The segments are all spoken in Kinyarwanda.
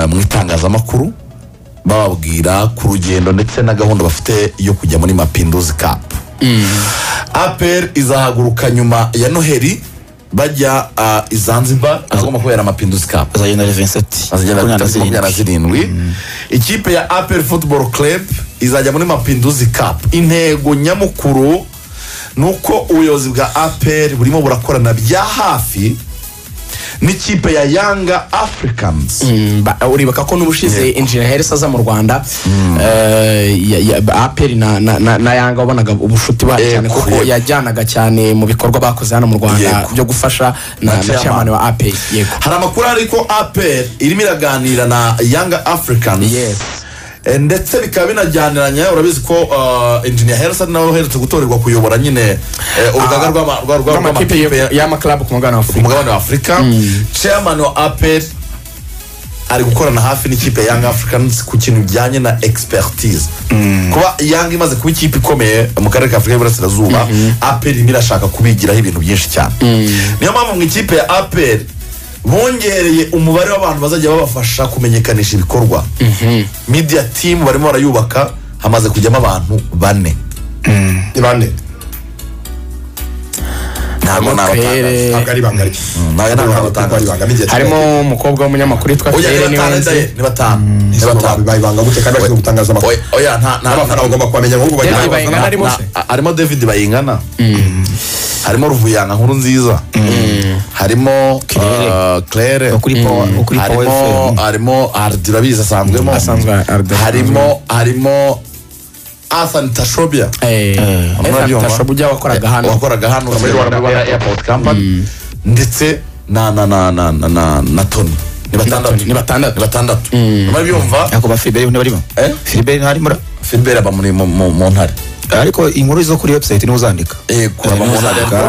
mu itangazamakuru bababwira ku rugendo ndetse na gahunda bafite yo kujya muri Mapinduzi Cup. APR izahaguruka nyuma ya Noheli bajya i Zanzibar agomba kubera Mapinduzi Cup azagenda 27. Ikipe ya APR Football Club izajya muri Mapinduzi Cup. Intego nyamukuru nuko ubuyobozi bwa APR burimo burakorana bya hafi n'ikipe ya Young Africans. Uribuka ko n'ubushize Engineer Hersi aza mu Rwanda APR na Young wabonaga ubushuti bwa cyane kuko yajyanaga cyane mu bikorwa bakoze hano mu Rwanda byo gufasha na chairman wa APR. Yego, hari amakuru ariko APR irimo iraganira na Young Africans. Yes. Ndetse bikaba binajyaniranye. Urabizi ko Engineer Hersi nawe uherutse gutorerwa kuyobora nyine urugaga rw'amakipe y'amaklabu ku mugabane wa Afurika. Chairman wa APR ari gukorana hafi n'ikipe Young Africans ku kintu bijyanye na expertise. Kuba Young imaze kuba ikipe ikomeye mu karere ka Afurika y'Iburasirazuba, APR irashaka kubigiraho ibintu byinshi cyane. Niyo mpamvu mu ikipe ya APR bongereye umubare w'abantu bazajya babafasha kumenyekanisha ibikorwa. Media team barimo barayubaka, hamaze kujyamo abantu 4. Ntabwo ari bangari. Harimo umukobwa w'umunyamakuru witwa Claire Niwenze. Ni 5 bayibanga gute kandi bari gutangaza amakuru. Oya nta bagomba kwamenya ngo harimo David Bayingana, harimo Ruvuyanga Nkuru Nziza, harimo Claire, harimo Ardirabiza asanzwemo, harimo Asan Tashobia. Tashobia wakoraga hano muri Rwanda Airport Company, ndetse na Tony. Ni batandatu. Murabyumva ako ba Philbert ntibarimo. Philbert ntarimo. Philbert aba muri mu ntare. Ariko inkuru zo kuri website niho uzandika. Kuraba mu zandika.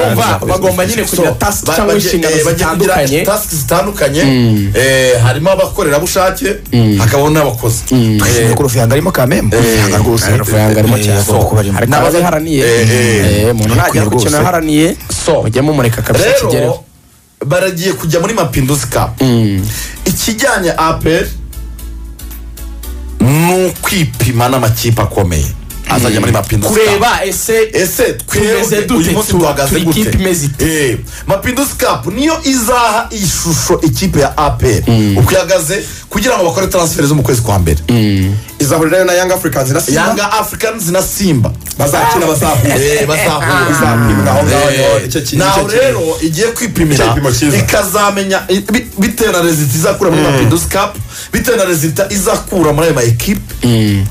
Bagomba nyine kugira task cyangwa inshingano zitandukanye. Harimo abakorera bushake, hakabona n'abakozi. Twishimiye ko Ruvuyanga arimo kamembe. Ruvuyanga arimo cyane. N'abaharaniye. Umuntu najya gukina haraniye. Mujye mumureka kabisa kigereho. Baragiye kujya muri Mapinduzi Cup. Ikijyanye APR n'ukwipima n'amakipe akomeye azajya muri Mapinduzi Cup. Kureba ese tweze uyu munsi tuhagaze gute. Mapinduzi Cup niyo izaha ishusho ikipe ya APR uko ihagaze kugira ngo bakore transfer zo mu kwezi kwa mbere. Izahurira na Young Africans na Simba bazakina naho rero igiye kwipimira ikazamenya bitewe na result izakura muri Mapinduzi Cup, bitewe na result izakura muri aya equipe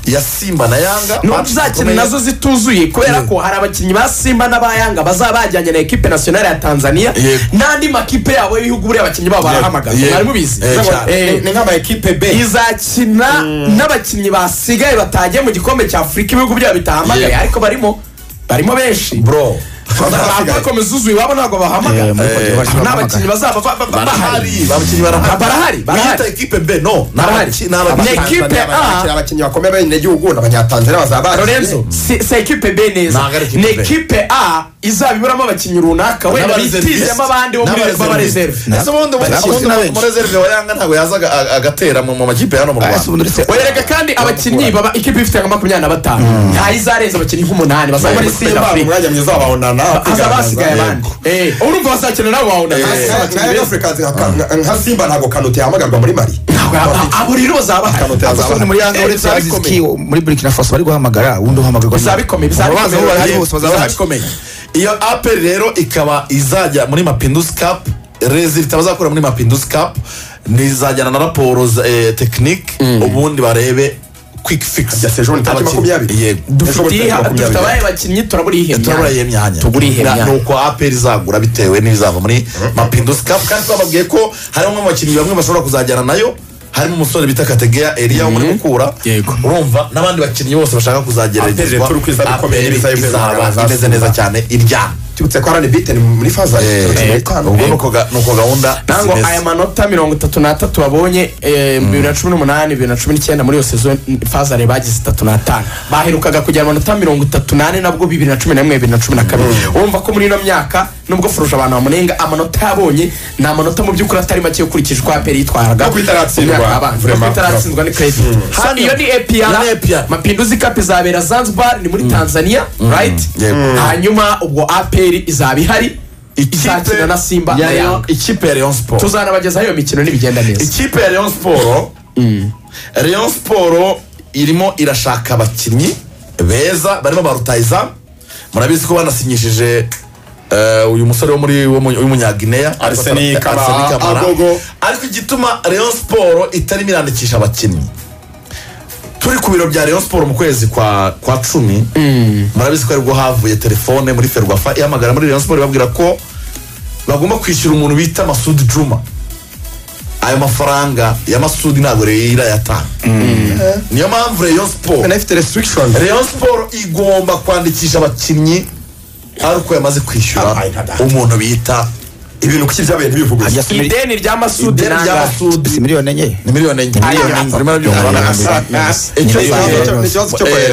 ya Simba na Yanga. Nuzakina nazo zituzuye kubera ko hari abakinnyi ba Simba n'abayanga bazabajyanye na equipe nationale ya Tanzania n'andi makipe yabo y'ibihugu buri abakinnyi babo barahamagaza. Mwari mubizi ni nk'ama equipe B izakina n'abakinnyi basigaye batagiye mu gikombe cya Afurika ibihugu byabo bitahamagaye, ariko barimo benshi bro. Bakomeza uzuye wabo ntago bahamagara. N'abakinnyi bazaba barahari. Bita equipe B no equipe A abakinnyi bakomeye bene igihugu n'abanyatanzania bazaba Lorenzo c'est equipe B neza. Ni equipe A izabiburamo abakinnyi runaka wenda bitizemo abandi bo muri baba reserve. Ese ubundi mu reserve wa Yanga ntago yazaga agatera mu makipe hano mu Rwanda. Wereka kandi abakinnyi baba equipe ifite 25 nta izareza abakinnyi nk'umunani bazaba muri Simba umwanya mwiza babonana azabasigaye abandi. Urumva bazakina nabo babonana Africans nka Simba ntago Kanute yahamagarwa muri Mali. Abo rero bazaba abasore muri Yanga uretse aziki muri Burkina Faso bari guhamagara undi uhamagarwa bizabikomeye. Iyo APR rero ikaba izajya muri Mapinduzi Cup. Result bazakora muri Mapinduzi Cup nizajyana na raporo technique ubundi barebe quick fix ya sejon 2020. Dufite abaye bakinnyi turaburiye myanya nuko APR izagura bitewe n'ibizava muri Mapinduzi Cup. Kandi twababwiye ko harimo abakinnyi bamwe bashobora kuzajyana nayo, harimo umusore bita Kategea Elia muri Mukura. Urumva n'abandi bakinnyi bose bashaka kuzageragezwa. Imeze neza cyane iryana cyutse ko arane bite muri faza ubwo nuko gahunda nango aya manota 33 babonye 2018 2019 muri yo saison faza re bagize 35 baherukaga kujya amanota 38 nabwo 2011 2012. Urumva ko muri no myaka nubwo furuje abantu bamunenga amanota yabonye ni amanota mu by'ukuri atari make ukurikije uko APR yitwaraga no kwitaratsindwa ni credit hano iyo ni APR Mapinduzi Cup izabera Zanzibar ni muri Tanzania right hanyuma ubwo APR izaba ihari izakina na Simba na Yanga ikipe ya Rayon Sport tuzanabagezaho iyo mikino nibigenda neza ikipe ya Rayon Sport irimo irashaka abakinnyi beza barimo barutayiza murabizi ko banasinyishije uyu musore w'umunyagineya Arsene Camara ariko igituma Rayon Sport itarimo irandikisha abakinnyi turi ku biro bya Rayon Sport mu kwezi kwa 10 murabizi ko aribwo havuye telefone muri Ferwafa ihamagara muri Rayon Sport babwira ko bagomba kwishyura umuntu bita Masudi Juma ayo mafaranga ya Masudi ntabwo irayatanga niyo mpamvu Rayon Sport igomba kwandikisha abakinnyi ariko yamaze kwishyura umuntu bita ibintu kuki byabaye ntibivuga ideni rya Masudi si miliyoni enye ni miliyoni enye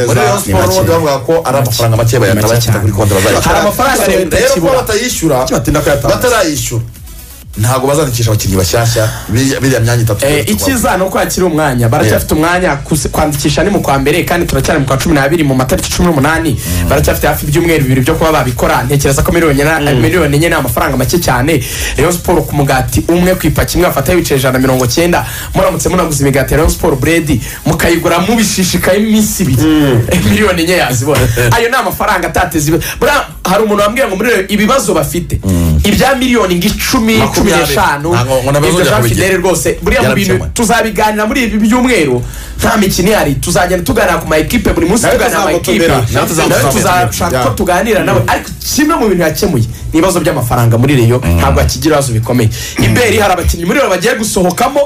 muri Rayon Sport bavuga ko ari amafaranga make bayafite kuri konti bazayishyura hari amafaranga rero ko batayishyura batarayishyura ntago bazandikisha abakinnyi bashyashya biriya myanya itatu ikiza no kwakira umwanya baracyafite umwanya kwandikisha ni mu kwa mbere kandi turacyari mu kwa 12 mu matariki 18 baracyafite hafi ibyumweru bibiri byo kuba babikora ntekereza ko miliyoni enye n'amafaranga make cyane Rayon Sport ku mugati umwe kwipaki imwe afata yicaye 190 muramutse munaguza imigati Rayon Sport bread mukayigura mubishishikaye iminsi 2 miliyoni enye yazibona ayo ni amafaranga atateze hari umuntu wambwiye ngo muri ibibazo bafite ibya miliyoni 10 15 Fidele rwose buriya mu bintu tuzabiganira muri ibi byumweru nta mikino ihari tuzagenda tuganira ku ma equipe buri munsi tuganira ku ma equipe tuzashaka ko tuganira nawe ariko kimwe mu bintu yakemuye ni ibibazo by'amafaranga muri Rayon ntabwo akigira ibibazo bikomeye imbere hari abakinnyi muri Rayon bagiye gusohokamo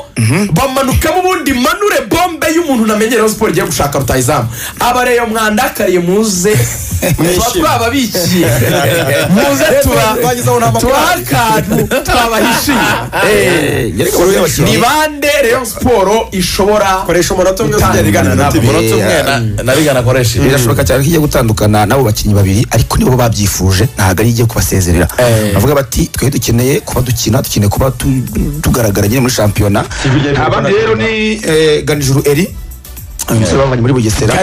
bamanukamo ubundi manure bombe y'umuntu namenye Rayon Sport igiye gushaka rutayizamu aba Rayon mwandakariye muze twababikiye muze tubahakantu twabahishiye ni bande Rayon Sport ishobora koresha umunota umwe ugerigana nabo narigana koresha birashoboka cyane ko igiye gutandukana nabo bakinnyi babiri ariko nibo babyifuje ntabwo ari igiye kubasezerera bavuga bati twe dukeneye kuba dukeneye kuba tugaragara nyine muri shampiyona abandi rero ni Ganijuru Eri umusore bavanye muri Bugesera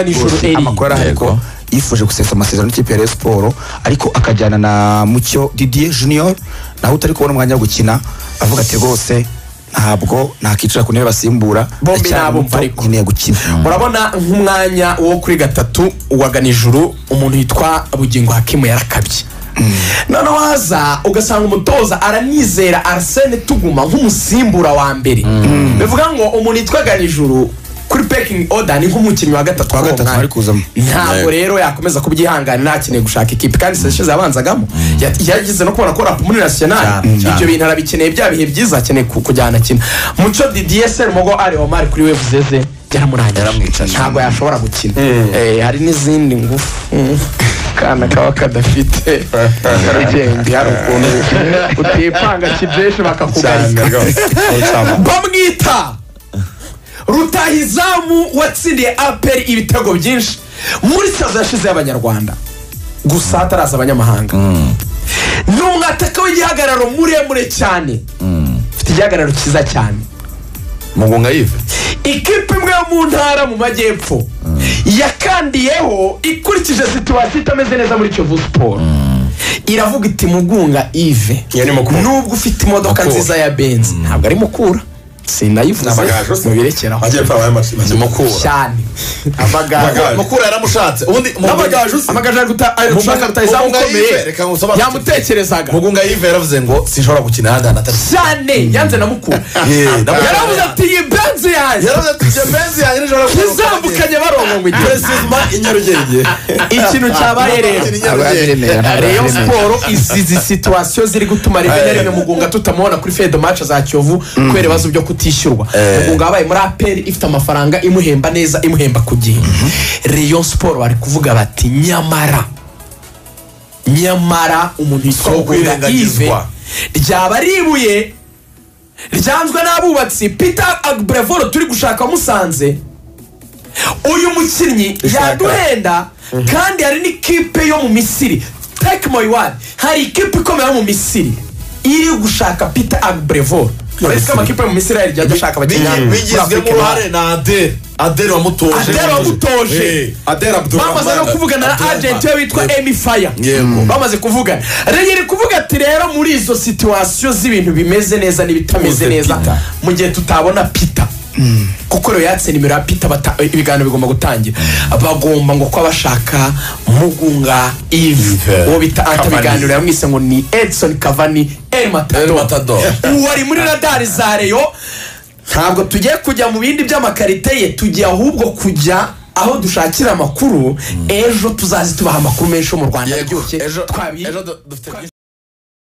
amakuru ariko yifuje gusesa amasezerano n'ikipe ya Rayon Sport ariko akajyana na Mucyo Didier Junior naho utari kubona umwanya wo gukina avuga ati rwose ntabwo nakicara ku ntebe basimbura bombi nabo ariko nkeneye gukina murabona nk'umwanya wo kuri gatatu wa Ganijuru umuntu yitwa Bugingo Hakimu yarakabye none waza ugasanga umutoza aranizera Arsene Tuguma nk'umusimbura wa mbere bivuga ngo umuntu yitwa Ganijuru kuri pecking order ni nk'umukinnyi wa gatatu ari kuzamo ntabwo rero yakomeza kubyihangana nakeneye gushaka ikipe kandi seshize abanzagamo yagize no kubona ko rap muri national ibyo bintu arabikeneye bya bihe byiza akeneye kujyana kina Mucyo Didier Sermogo ari Omar kuri we Zeze yaramwicaje ntabwo yashobora gukina hari n'izindi ngufu kana kawa kadafite aragende hari ukuntu utipanga kijeshe bakakugarika bamwita rutahizamu watsindiye APR ibitego byinshi muri sazo yashize y'abanyarwanda gusa ataraza abanyamahanga n'umwataka w'igihagararo muremure cyane ufite igihagararo cyiza cyane Mugunga Yves ikipe imwe yo mu ntara mu majyepfo yakandiyeho ikurikije situation itameze neza muri Kiyovu Sport iravuga iti Mugunga Yves nubwo ufite imodoka nziza ya Benz ntabwo ari mukura sinayivuze mubirekeraho mukura cyane mukura yaramushatse ubundi amagaju gushaka rutayizamu ukomeye yamutekerezaga Mugunga Yves yaravuze ngo sinshobora gukina handi atari cyane yanze na mukura yaravuze ati iyi Benz yanjye nijoro kizambukanye barongo ngo igihe Inyarugenge ikintu cyabaye rero Rayon Sport izi situation ziri gutuma rimwe na rimwe Mugunga tutamubona kuri fede match za Kiyovu kubera ibibazo byo kutishyurwa Mugunga abaye muri APR ifite amafaranga imuhemba neza imuhemba ku gihe Rayon Sport bari kuvuga bati nyamara umuntu yitwa Mugunga Yves ryaba ribuye ryanzwe n'abubatsi Peter Agbrevoro turi gushaka musanze uyu mukinnyi yaduhenda kandi hari n'ikipe yo mu Misiri take my word hari ikipe ikomeye mu Misiri iri gushaka Peter Agbrevoor uretse amakipe mu Misiri yari adashaka abakinnyi bigizwemo uruhare na Adel wamutoje Adel Abdulrahman bamaze no kuvugana na agent we witwa Emi Fire bamaze kuvugana rero kuvuga ati rero muri izo situation z'ibintu bimeze neza n'ibitameze neza mu gihe tutabona Peter kuko rero yatse nimero ya Peter ibiganiro bigomba gutangira bagomba ngo ko abashaka Mugunga Yves uwo bita atabiganiro yamwise ngo ni Edson Cavani El Matador uwari muri radar za Rayon ntabwo tugiye kujya mu bindi by'amakarite ye tugiye ahubwo kujya aho dushakira amakuru ejo tuzazi tubaha amakuru menshi mu Rwanda byose